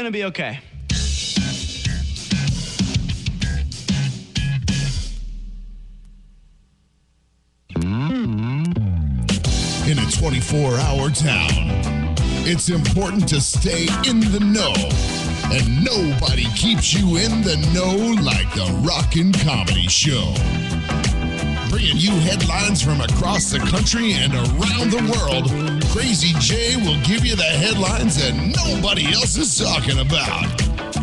going to be okay. In a 24-hour town, it's important to stay in the know. And nobody keeps you in the know like the Rockin' Comedy Show. Bringing you headlines from across the country and around the world, Crazy Jay will give you the headlines that nobody else is talking about.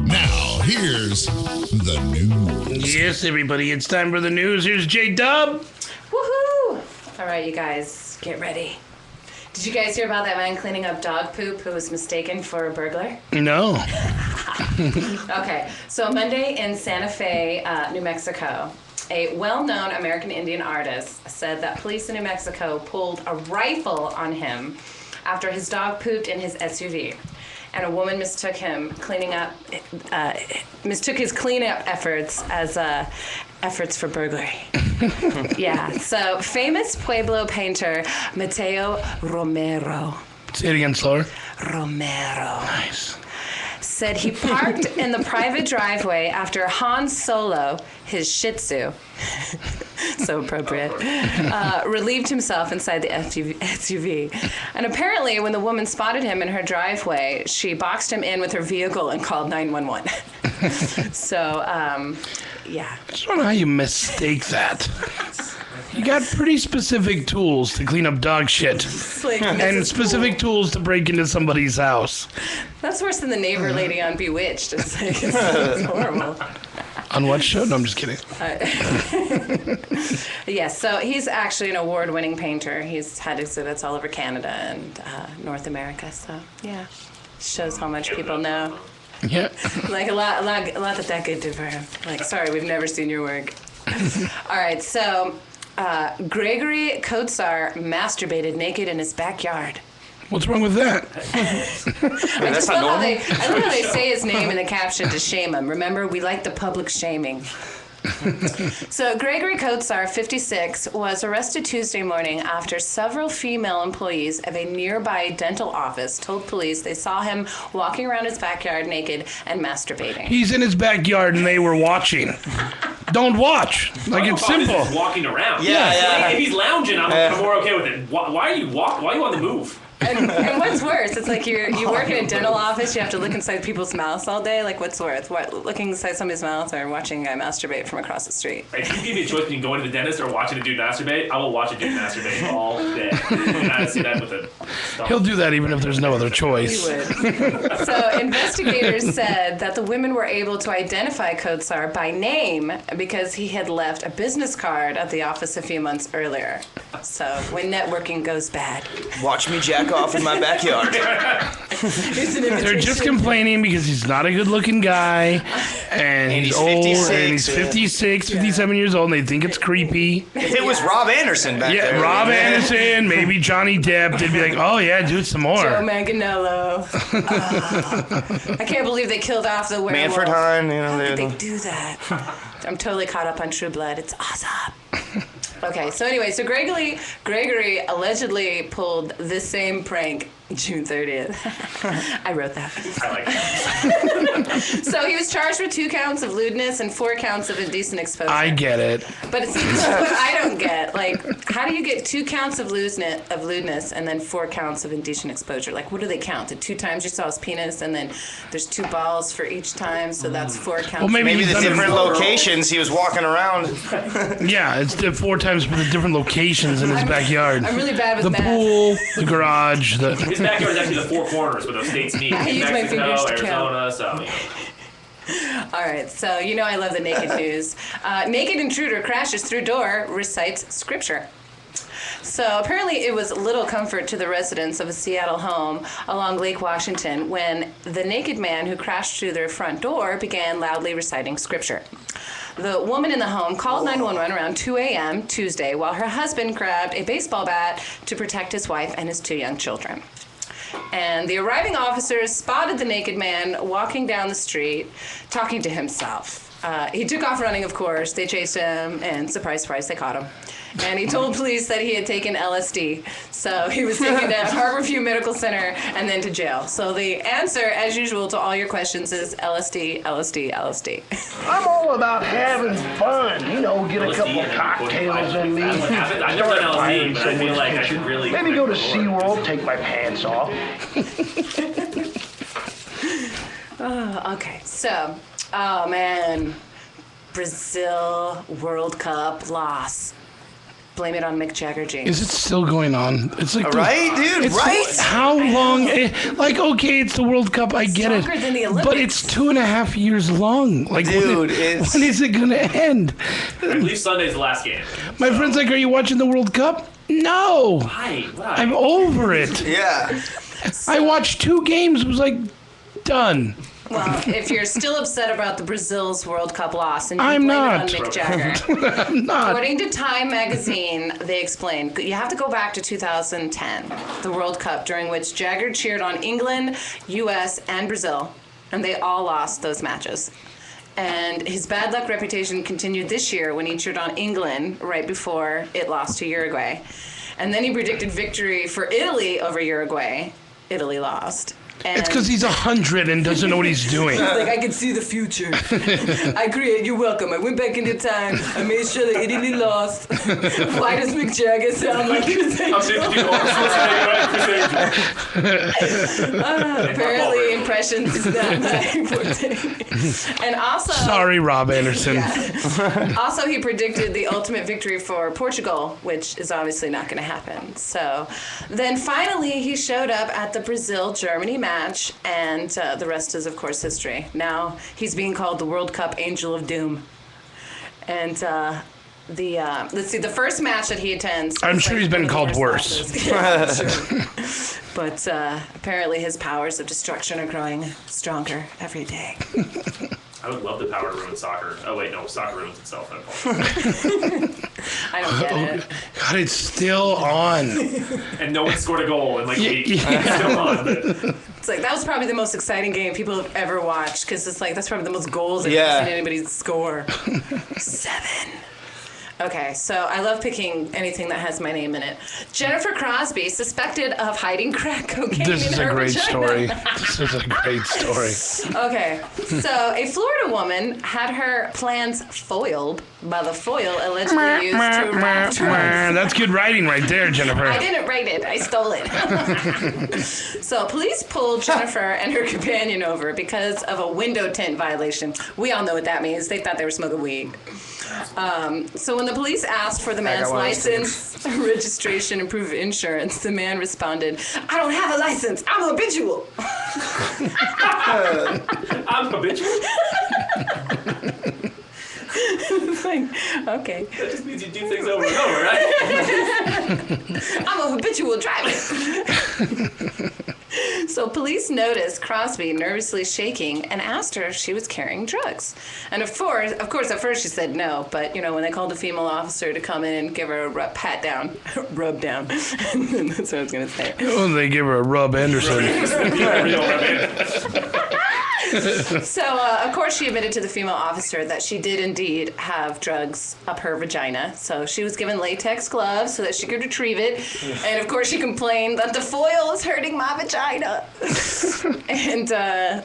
Now, here's the news. Yes, everybody, it's time for the news. Here's J-Dub. Woohoo! All right, you guys, get ready. Did you guys hear about that man cleaning up dog poop who was mistaken for a burglar? No. Okay, so Monday in Santa Fe, New Mexico, a well-known American Indian artist said that police in New Mexico pulled a rifle on him after his dog pooped in his SUV. And a woman mistook his cleanup efforts as efforts for burglary. Yeah, so famous Pueblo painter Mateo Romero. Say it again slower. Romero. Nice. Said he parked in the private driveway after Han Solo, his Shih Tzu, so appropriate, relieved himself inside the SUV. And apparently, when the woman spotted him in her driveway, she boxed him in with her vehicle and called 911. So, yeah. I just don't know how you mistake that. You got pretty specific tools to clean up dog shit. Like, and specific tools to break into somebody's house. That's worse than the neighbor lady on Bewitched. It's horrible. On what show? No, I'm just kidding. Yes, so he's actually an award-winning painter. He's had exhibits all over Canada and North America. So, yeah, shows how much people know. Yeah. Like a lot that could do for him. Like, sorry, we've never seen your work. All right, so Gregory Kotsar masturbated naked in his backyard. What's wrong with that? I just love how they say his name in the caption to shame him. Remember, we like the public shaming. So Gregory Kotsar, 56, was arrested Tuesday morning after several female employees of a nearby dental office told police they saw him walking around his backyard naked and masturbating. He's in his backyard and they were watching. Don't watch. Like, it's simple. He's walking around. Yeah. If he's lounging, I'm more okay with it. Why are you on the move? And what's worse? It's like you work in a dental office. You have to look inside people's mouths all day. Like, what's worse? Looking inside somebody's mouth or watching a guy masturbate from across the street? If you give me a choice between going to the dentist or watching a dude masturbate, I will watch a dude masturbate all day. And I see that with it. He'll do that even if there's no other choice. He would. So investigators said that the women were able to identify Kotsar by name because he had left a business card at the office a few months earlier. So when networking goes bad. Watch me jack off in my backyard. They're just complaining because he's not a good-looking guy, and he's old, 56, and he's 56, 57 years old, and they think it's creepy. If it was Rob Anderson back there. Yeah, Rob Anderson, maybe Johnny Depp, they'd be like, oh yeah, do it some more. Joe Manganiello. I can't believe they killed off the werewolf. Manfred Hein, How did they do that? I'm totally caught up on True Blood. It's awesome. Okay, so anyway, so Gregory allegedly pulled this same prank June 30th. I wrote that. I like that. So he was charged with 2 counts of lewdness and 4 counts of indecent exposure. I get it. But it's what I don't get. Like, how do you get 2 counts of lewdness and then 4 counts of indecent exposure? Like, what do they count? The 2 times you saw his penis, and then there's 2 balls for each time, so that's 4 counts. Well, maybe the different locations he was walking around. Yeah, it's 4 times for the different locations in his backyard. I'm really bad with the math. pool, the garage, His backyard is actually the 4 corners where those states meet. I use my Mexico, fingers to count. Arizona, so... All right, so I love the naked news. Naked intruder crashes through door, recites scripture. So apparently it was little comfort to the residents of a Seattle home along Lake Washington when the naked man who crashed through their front door began loudly reciting scripture. The woman in the home called 911 around 2 a.m. Tuesday while her husband grabbed a baseball bat to protect his wife and his 2 young children. And the arriving officers spotted the naked man walking down the street, talking to himself. He took off running, of course. They chased him, and surprise, surprise, they caught him. And he told police that he had taken LSD. So he was taken to Harborview Medical Center and then to jail. So the answer, as usual, to all your questions is LSD, LSD, LSD. I'm all about having fun. Get a couple cocktails in me. I've never done LSD, but I feel like I should really... Maybe go to SeaWorld, take my pants off. Okay, so, oh man, Brazil World Cup loss. Blame it on Mick Jagger, James. Is it still going on? It's like Right, dude, it's right? How long? Okay, it's the World Cup. I get it. Longer than the But it's Olympics. 2.5 years long. Like, Dude, when is it going to end? I believe Sunday's the last game. My friend's like, are you watching the World Cup? No. Why? I'm over it. Yeah. I watched 2 games. Was like, done. Well, if you're still upset about the Brazil's World Cup loss, and you I'm blame not. it on Mick Jagger, I'm not. according to Time magazine, they explained you have to go back to 2010, the World Cup, during which Jagger cheered on England, U.S., and Brazil, and they all lost those matches. And his bad luck reputation continued this year when he cheered on England right before it lost to Uruguay. And then he predicted victory for Italy over Uruguay. Italy lost. And It's because he's 100 and doesn't know what he's doing. like, I can see the future. You're welcome. I went back into time. I made sure that Italy lost. Why does Mick Jagger sound like Chris I'm Angel? saying Chris Angel. Apparently, impressions is not my forte. And also... Sorry, Rob Anderson. Also, he predicted the ultimate victory for Portugal, which is obviously not going to happen. So then finally, he showed up at the Brazil-Germany match, and the rest is, of course, history. Now he's being called the World Cup Angel of Doom. And let's see, the first match that he attends... I'm is, sure like, he's been one of the called worst worse. matches. Yeah, sure. But apparently his powers of destruction are growing stronger every day. I would love the power to ruin soccer. Oh, wait, no, soccer ruins itself. I don't get it. God, it's still on. And no one scored a goal in like 8. Yeah. It's still on. But It's like, that was probably the most exciting game people have ever watched, because it's like, that's probably the most goals I've Yeah. ever seen anybody score. 7. Okay, so I love picking anything that has my name in it. Jennifer Crosby, suspected of hiding crack cocaine This in is her a great vagina. story. This is a great story. Okay, so a Florida woman had her plans foiled by the foil allegedly used to wrap drugs. That's good writing right there, Jennifer. I didn't write it, I stole it. So police pulled Jennifer and her companion over because of a window tint violation. We all know what that means. They thought they were smoking weed. So when the police asked for the man's one of those license, registration, and proof of insurance, the man responded, "I don't have a license. I'm habitual." I'm habitual. It's like, okay. That just means you do things over and over, right? I'm a habitual driver. So police noticed Crosby nervously shaking and asked her if she was carrying drugs. And of course, at first she said no, but when they called the female officer to come in and give her a rub down, that's what I was going to say. Oh, they give her a Rub Anderson. So, of course, she admitted to the female officer that she did indeed have drugs up her vagina. So she was given latex gloves so that she could retrieve it. And, of course, she complained that the foil was hurting my vagina. And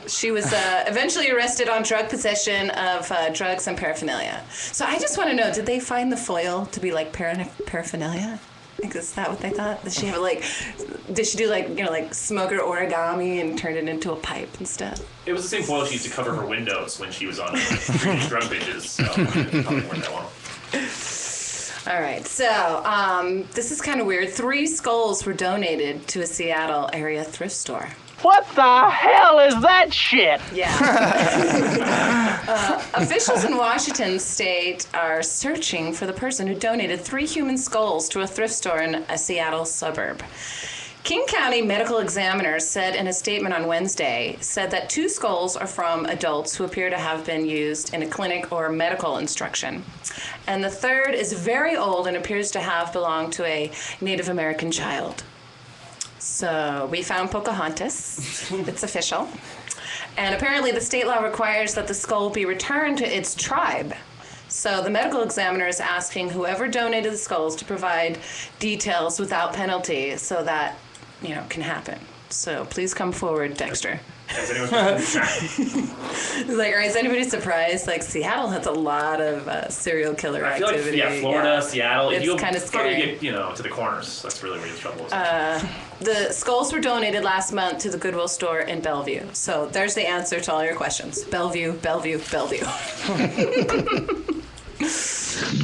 she was eventually arrested on drug possession of drugs and paraphernalia. So I just want to know, did they find the foil to be like paraphernalia? Like, is that what they thought? Did she have did she do like smoker origami and turn it into a pipe and stuff? It was the same foil she used to cover her windows when she was on previous drug binges. So it probably weren't that long. All right, so this is kind of weird. 3 skulls were donated to a Seattle area thrift store. What the hell is that shit? Yeah. Officials in Washington state are searching for the person who donated 3 human skulls to a thrift store in a Seattle suburb. King County medical examiners said in a statement on Wednesday, said that 2 skulls are from adults who appear to have been used in a clinic or medical instruction. And the third is very old and appears to have belonged to a Native American child. So we found Pocahontas. It's official. And apparently the state law requires that the skull be returned to its tribe. So the medical examiner is asking whoever donated the skulls to provide details without penalty so that, can happen. So please come forward, Dexter. Has anyone He's like, is anybody surprised? Like, Seattle has a lot of serial killer I feel activity. like, Florida, Seattle. It's kind of scary. Get, to the corners. That's really where the trouble is. The skulls were donated last month to the Goodwill store in Bellevue. So there's the answer to all your questions. Bellevue, Bellevue, Bellevue.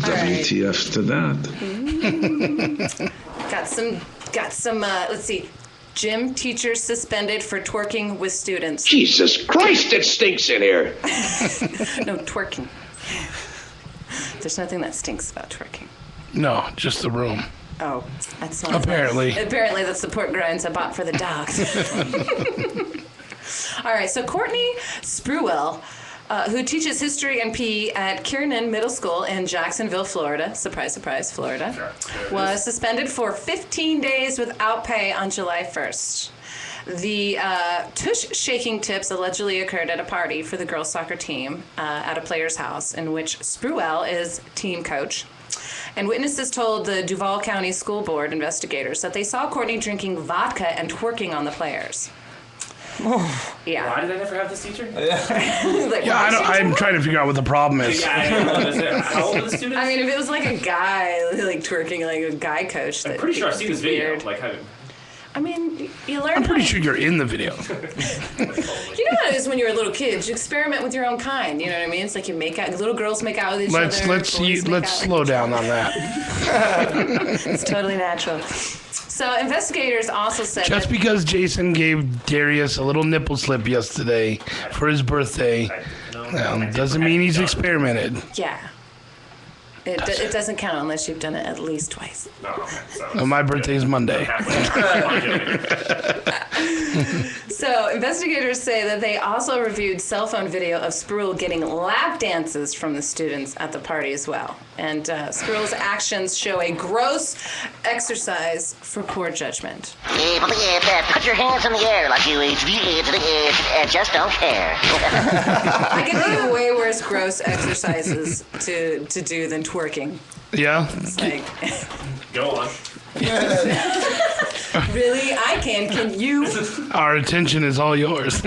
WTF to that. Got some, let's see. Gym teachers suspended for twerking with students. Jesus Christ, it stinks in here. No, twerking. There's nothing that stinks about twerking. No, just the room. Oh, that's not. Apparently. Apparently, that's the pork grinds I bought for the dogs. All right, so Courtney Spruill, who teaches history and PE at Kiernan Middle School in Jacksonville, Florida, surprise, surprise, Florida, was suspended for 15 days without pay on July 1st. The tush-shaking tips allegedly occurred at a party for the girls' soccer team at a player's house in which Spruill is team coach. And witnesses told the Duval County School Board investigators that they saw Courtney drinking vodka and twerking on the players. Yeah. Why did I never have this teacher? I'm trying to figure out what the problem is. How old is the student? I mean, if it was like a guy, like twerking, like a guy coach. I'm pretty sure I've seen this video. Weird. I mean, you learn. I'm pretty sure you're in the video. You know how it is when you're a little kid. You experiment with your own kind. You know what I mean? It's like you make out. Little girls make out with each other. Let's slow down on that. It's totally natural. So investigators also said just because Jason gave Darius a little nipple slip yesterday for his birthday, doesn't mean he's experimented. Yeah. It doesn't count unless you've done it at least twice. My birthday is Monday. So investigators say that they also reviewed cell phone video of Spruill getting lap dances from the students at the party as well. And Spruill's actions show a gross exercise for poor judgment. Put your hands in the air like you just don't care. I can think of way worse gross exercises to do than twerking. Yeah? It's like... Go on. Really? I can you? Our attention is all yours.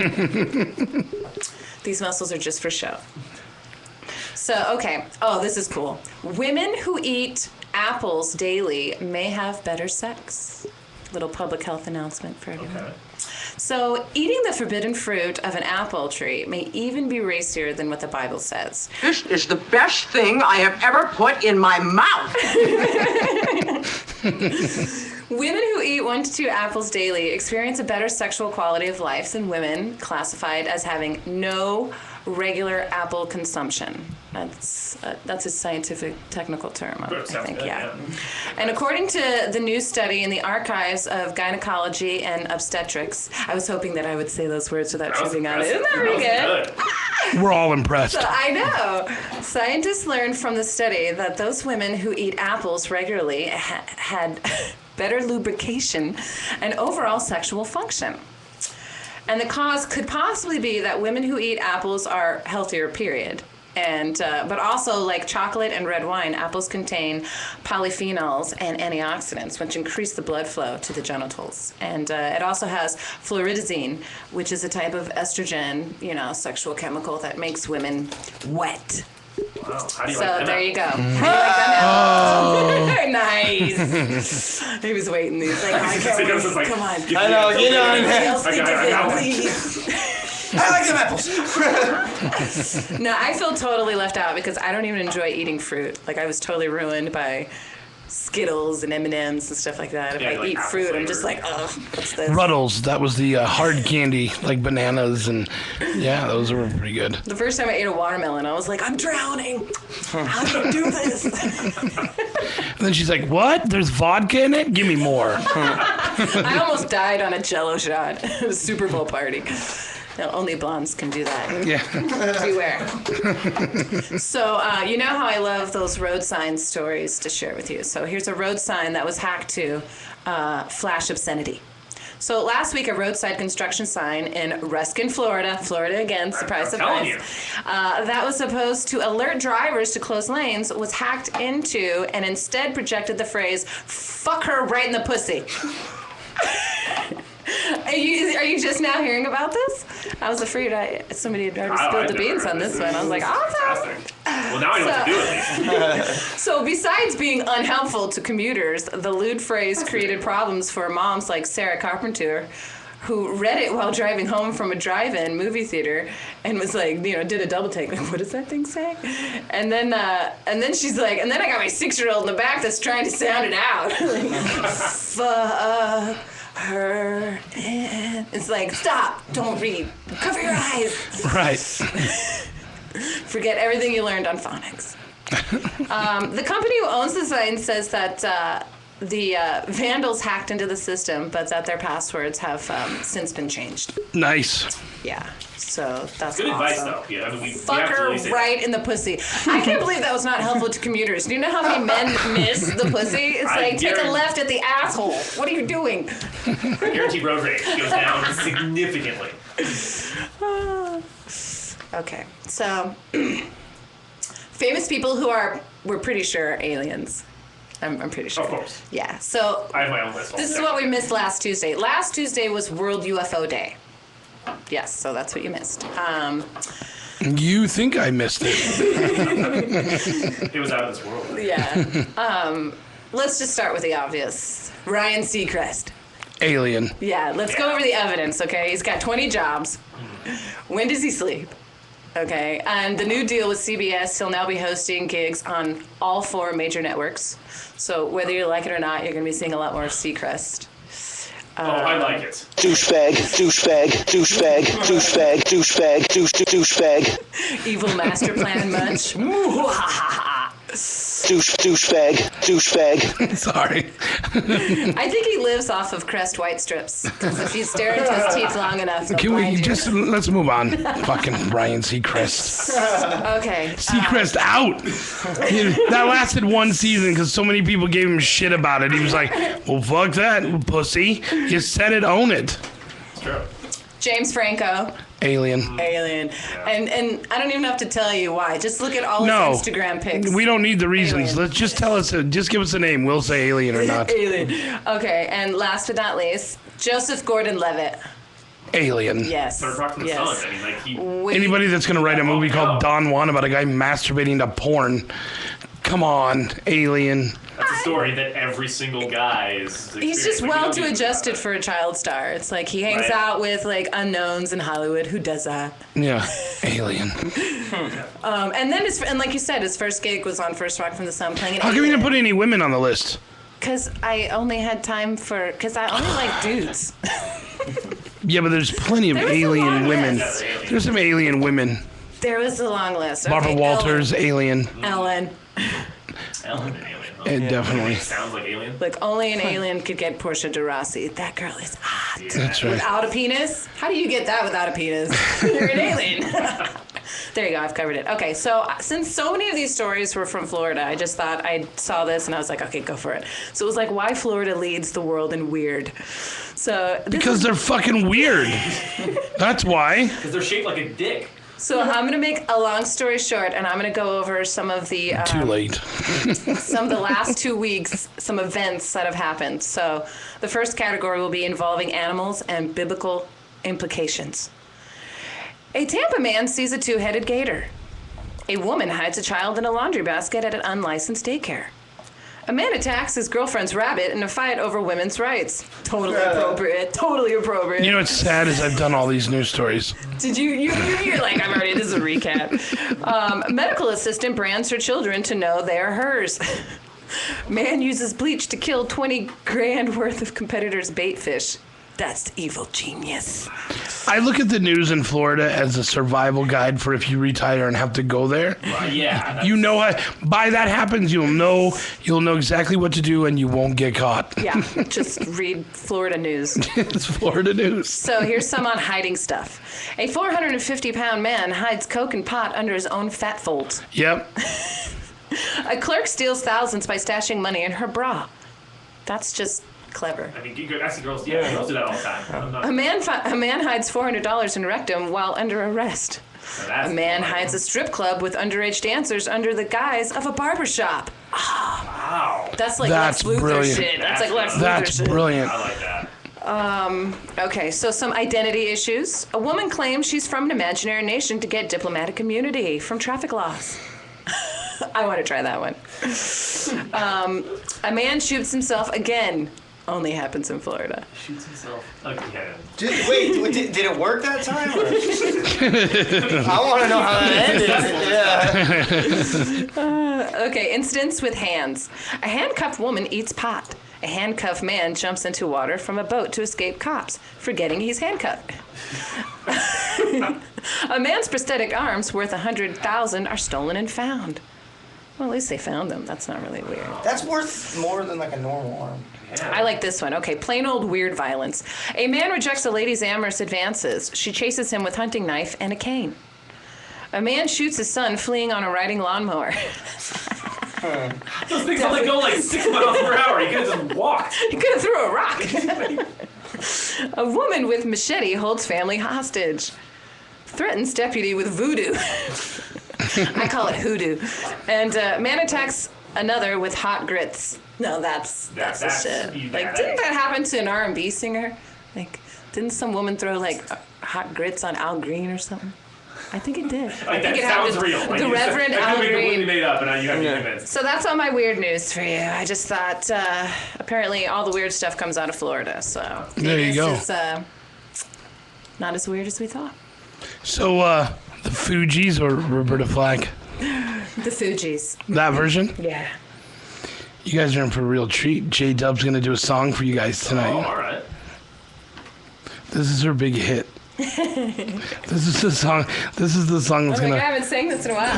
These muscles are just for show. So, okay. Oh, this is cool. Women who eat apples daily may have better sex. Little public health announcement for everyone. Okay. So, eating the forbidden fruit of an apple tree may even be racier than what the Bible says. This is the best thing I have ever put in my mouth. Women who eat 1 to 2 apples daily experience a better sexual quality of life than women classified as having no regular apple consumption. That's a scientific technical term, I think, yeah. And according to the new study in the Archives of Gynecology and Obstetrics, I was hoping that I would say those words without tripping on it. Isn't that pretty good? We're all impressed. So, I know. Scientists learned from the study that those women who eat apples regularly had better lubrication and overall sexual function. And the cause could possibly be that women who eat apples are healthier, period. And but also, like chocolate and red wine, apples contain polyphenols and antioxidants, which increase the blood flow to the genitals. And it also has fluoridazine, which is a type of estrogen, sexual chemical that makes women wet. Wow. How do you so like there you go. How do you like that? Nice. He was waiting. He was like, I can't wait. Come on. I know, you know what I mean? Please. I like them apples. No, I feel totally left out because I don't even enjoy eating fruit. Like, I was totally ruined by Skittles and M&Ms and stuff like that. If I eat fruit, flavor. I'm just like, oh, what's this? Ruddles, that was the hard candy, like bananas, and yeah, those were pretty good. The first time I ate a watermelon, I was like, I'm drowning. How do you do this? And then she's like, what? There's vodka in it? Give me more. I almost died on a Jell-O shot at a Super Bowl party. No, only blondes can do that. Yeah. Beware. So, you know how I love those road sign stories to share with you. So here's a road sign that was hacked to flash obscenity. So last week, a roadside construction sign in Ruskin, Florida again, surprise, surprise, that was supposed to alert drivers to close lanes was hacked into and instead projected the phrase, "Fuck her right in the pussy." Are you just now hearing about this? I was afraid somebody had already spilled the beans on this one. I was like, awesome. Well, now I know what to do with it. So besides being unhelpful to commuters, the lewd phrase created problems for moms like Sarah Carpenter, who read it while driving home from a drive-in movie theater and was like, did a double take. Like, what does that thing say? And then she's like, and then I got my 6-year-old in the back that's trying to sound it out. Fuck her. It's like, stop, don't read, cover your eyes. Right. Forget everything you learned on phonics. The company who owns the sign says that the vandals hacked into the system, but that their passwords have since been changed. Nice. Yeah, so that's good awesome. Advice, though. Yeah, I mean, we Fuck have to her really say right in the pussy. I can't believe that was not helpful to commuters. Do you know how many men miss the pussy? It's like, take a left at the asshole. What are you doing? Guaranteed road rage goes down significantly. Okay, so famous people who we're pretty sure are aliens. I'm pretty sure. Of course. Yeah, so I have my own list. this is what we missed last Tuesday. Last Tuesday was World UFO Day. Yes, so that's what you missed. You think I missed it. It was out of this world. Yeah. Let's just start with the obvious. Ryan Seacrest. Alien. Yeah, let's go over the evidence, okay? He's got 20 jobs. When does he sleep? Okay, and the new deal with CBS, he'll now be hosting gigs on all 4 major networks. So whether you like it or not, you're going to be seeing a lot more of Seacrest. I like it. Douchebag, douchebag, douchebag, douchebag, douchebag, douchebag. Evil master plan much? Douchebag, douchebag. Sorry. I think he lives off of Crest white strips. Because if you stare into his teeth long enough, they'll Can we blind you. just let's move on? Fucking Ryan Seacrest. Okay. Seacrest out. That lasted 1 season because so many people gave him shit about it. He was like, "Well, fuck that, pussy. You said it, own it." It's true. James Franco. Alien. And I don't even have to tell you why. Just look at all his Instagram pics. We don't need the reasons. Alien. Let's just tell us. Just give us a name. We'll say alien or not. Alien. Okay, and last but not least, Joseph Gordon-Levitt. Alien. Yes. Third Rock from the yes. Sun. I mean, like he. Anybody that's gonna write a movie called Don Juan about a guy masturbating to porn, come on, alien. That's a story that every single guy is. He's just well too adjusted for a child star. It's like he hangs out with like unknowns in Hollywood. Who does that? Yeah, alien. And then and like you said, his first gig was on First Rock from the Sun playing an How come you didn't put any women on the list? Because I only had time because I only like dudes. Yeah, but there's plenty of alien women. list. There's some alien women. There was a long list. Barbara Okay, Walters, alien. Ellen. Ellen and Alien. Definitely. Sounds like Alien. Like only an alien could get Portia de Rossi. That girl is hot. Yeah. That's right. Without a penis? How do you get that without a penis? You're an alien. There you go. I've covered it. Okay, so since so many of these stories were from Florida, I just thought I saw this and I was like, okay, go for it. So it was like why Florida leads the world in weird. So Because they're fucking weird. That's why. Because they're shaped like a dick. So I'm going to make a long story short, and I'm going to go over some of the Too late. some of the last 2 weeks, some events that have happened. So the first category will be involving animals and biblical implications. A Tampa man sees a 2-headed gator. A woman hides a child in a laundry basket at an unlicensed daycare. A man attacks his girlfriend's rabbit in a fight over women's rights. Totally appropriate. Totally appropriate. You know what's sad is I've done all these news stories. Did you're like, I'm already, this is a recap. Medical assistant brands her children to know they are hers. Man uses bleach to kill 20 grand worth of competitors' bait fish. That's evil genius. I look at the news in Florida as a survival guide for if you retire and have to go there. Yeah. You know, by that happens, you'll know exactly what to do and you won't get caught. Yeah, just read Florida news. It's Florida news. So here's some on hiding stuff. A 450-pound man hides coke and pot under his own fat folds. Yep. A clerk steals thousands by stashing money in her bra. That's just Clever. I mean, girls do that all the time. A man hides $400 in rectum while under arrest. A man hides a strip club with underage dancers under the guise of a barber shop. Wow. That's like Lex Luthor brilliant. shit. That's like Lex Luthor That's shit. brilliant. I like that. Okay, so some identity issues. A woman claims she's from an imaginary nation to get diplomatic immunity from traffic laws. I want to try that one. A man shoots himself again. Only happens in Florida. Shoots himself again. Wait, did it work that time? Or? I want to know how that ended. Yeah. Okay, incidents with hands. A handcuffed woman eats pot. A handcuffed man jumps into water from a boat to escape cops, forgetting he's handcuffed. A man's prosthetic arms worth $100,000 are stolen and found. Well, at least they found them. That's not really weird. That's worth more than like a normal arm. I like this one. Okay, plain old weird violence. A man rejects a lady's amorous advances. She chases him with hunting knife and a cane. A man shoots his son fleeing on a riding lawnmower. Those things only go like 6 miles per hour. You could have just walked. He could have threw a rock. A woman with machete holds family hostage. Threatens deputy with voodoo. I call it hoodoo. And man attacks another with hot grits. No, that's the shit. Like, didn't that happen to an R&B singer? Like, didn't some woman throw like hot grits on Al Green or something? I think it did. Like, that sounds real. Like, the Reverend Al Green. Completely made up, and now you have to be convinced. So that's all my weird news for you. I just thought apparently all the weird stuff comes out of Florida. So there you go. It's not as weird as we thought. So the Fugees or Roberta Flack? The Fugees. That version? Yeah. You guys are in for a real treat. J-Dub's going to do a song for you guys tonight. Oh, all right. This is her big hit. This is the song that's I haven't sang this in a while.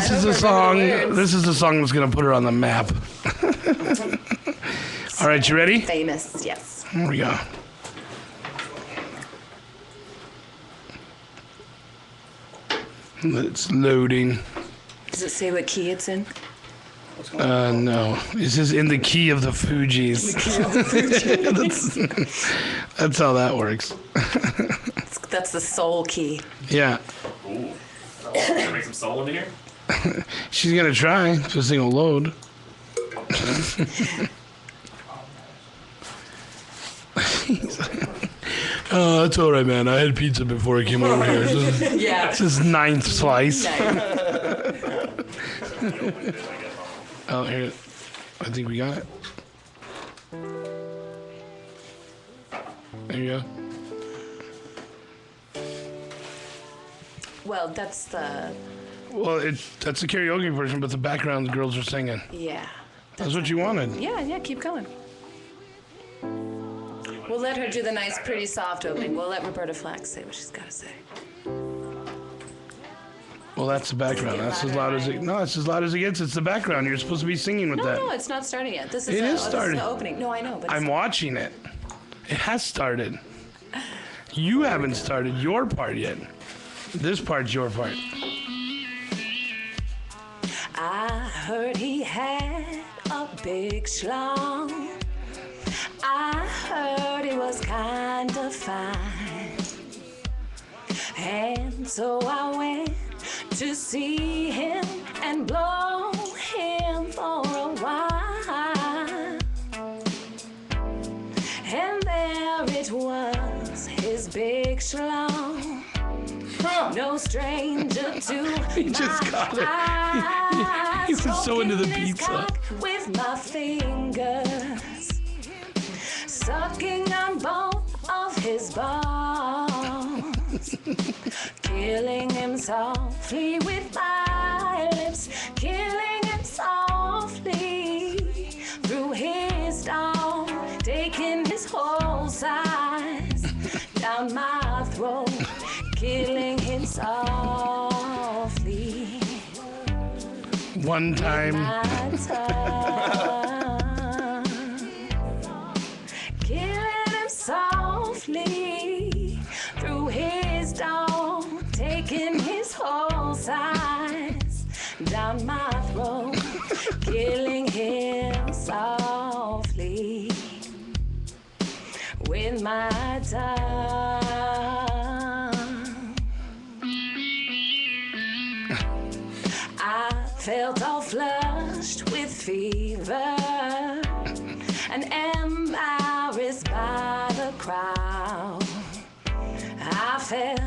This is the song that's gonna put her on the map. All right, you ready? Famous, yes. Here we go. It's loading. Does it say what key it's in? No. This is in the key of the Fugees. That's how that works. That's the soul key. Yeah. Ooh. Gonna make some soul into here? She's gonna try. This thing will load. Oh, that's all right, man. I had pizza before I came over here. Yeah. It's his 9th slice. Oh, here. I think we got it. There you go. Well, that's the... Well, that's the karaoke version, but the background, the girls are singing. Yeah. That's what you wanted. Yeah, keep going. We'll let her do the nice, pretty, soft opening. We'll let Roberta Flack say what she's got to say. Well, that's the background. That's as loud as it... No, it's as loud as it gets. It's the background. You're supposed to be singing with that. No, it's not starting yet. This is It is starting. This is the opening. No, I know, but I'm watching it. It has started. You haven't started your part yet. This part's your part. I heard he had a big schlong. I heard it was kind of fine. And so I went to see him and blow him for a while. And there it was, his big schlong. No stranger to He just got it. He was so into the pizza. With my fingers, sucking on both of his balls, killing him softly with my lips, killing him softly through his stall, taking his whole size down my throat, killing him softly. One time. Killing him softly through his dome, taking his whole size down my throat, killing him softly. with my tongue. I felt all flushed with fever and embarrassed by the crowd. I felt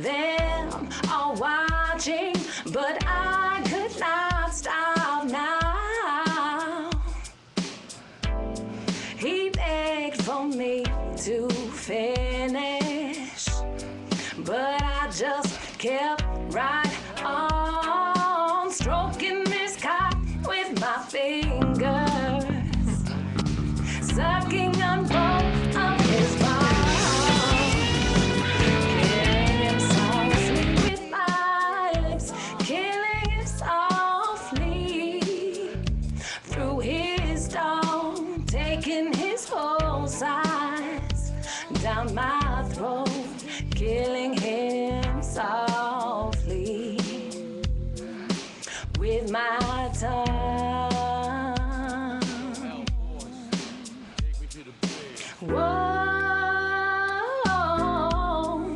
them all watching, but I could not stop now. He begged for me to finish, but I just kept right on stroking his cock with my fingers, sucking on both of his palms, killing him softly with my lips, killing him softly through his dome, taking his whole size down my throat, killing him softly with my tongue. Whoa,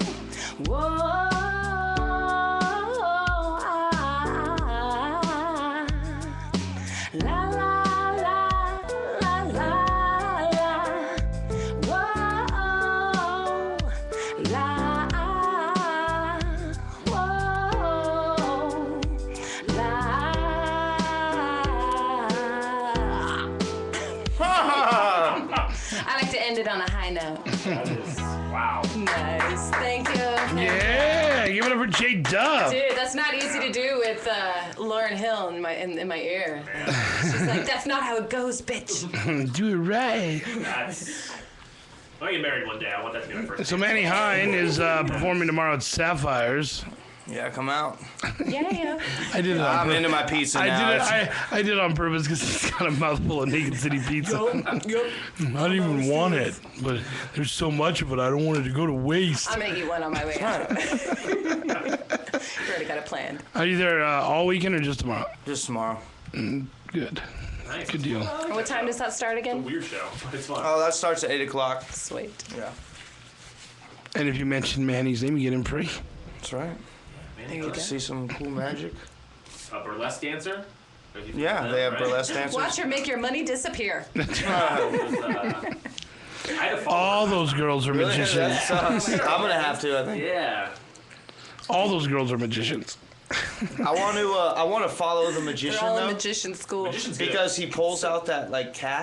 whoa, la la la la la la, whoa, la, whoa, la. I like to end it on a high note. Wow. Nice. Thank you. Yeah, give it up for J-Dub. Dude, that's not easy to do with Lauryn Hill in my ear. She's like, that's not how it goes, bitch. Do it right. That's. I'll get married one day. I want that to be my first. So Manny Hein is performing tomorrow at Sapphires. Yeah, come out. Yeah. I did it on I'm purpose. into my pizza I now. did it. I did it on purpose because he's got a mouthful of Naked City pizza. I don't even want it, but there's so much of it. I don't want it to go to waste. I'm gonna eat one on my way out. We already got it planned. Are you there all weekend or just tomorrow? Just tomorrow. Good. Nice. Good deal. What time does that start again? Weird show, but it's fun. Oh, that starts at 8 o'clock. Sweet. Yeah. And if you mention Manny's name, you get him free. That's right. There you go. See some cool magic. A burlesque dancer? Yeah, they have burlesque dancers. Watch her make your money disappear. I had to follow All her. those girls are Really? magicians. That sucks. I'm gonna have to, I think. Yeah. All those girls are magicians. I want to follow the magician They're all in though, magician school. Magician's good. because he pulls out that like cash.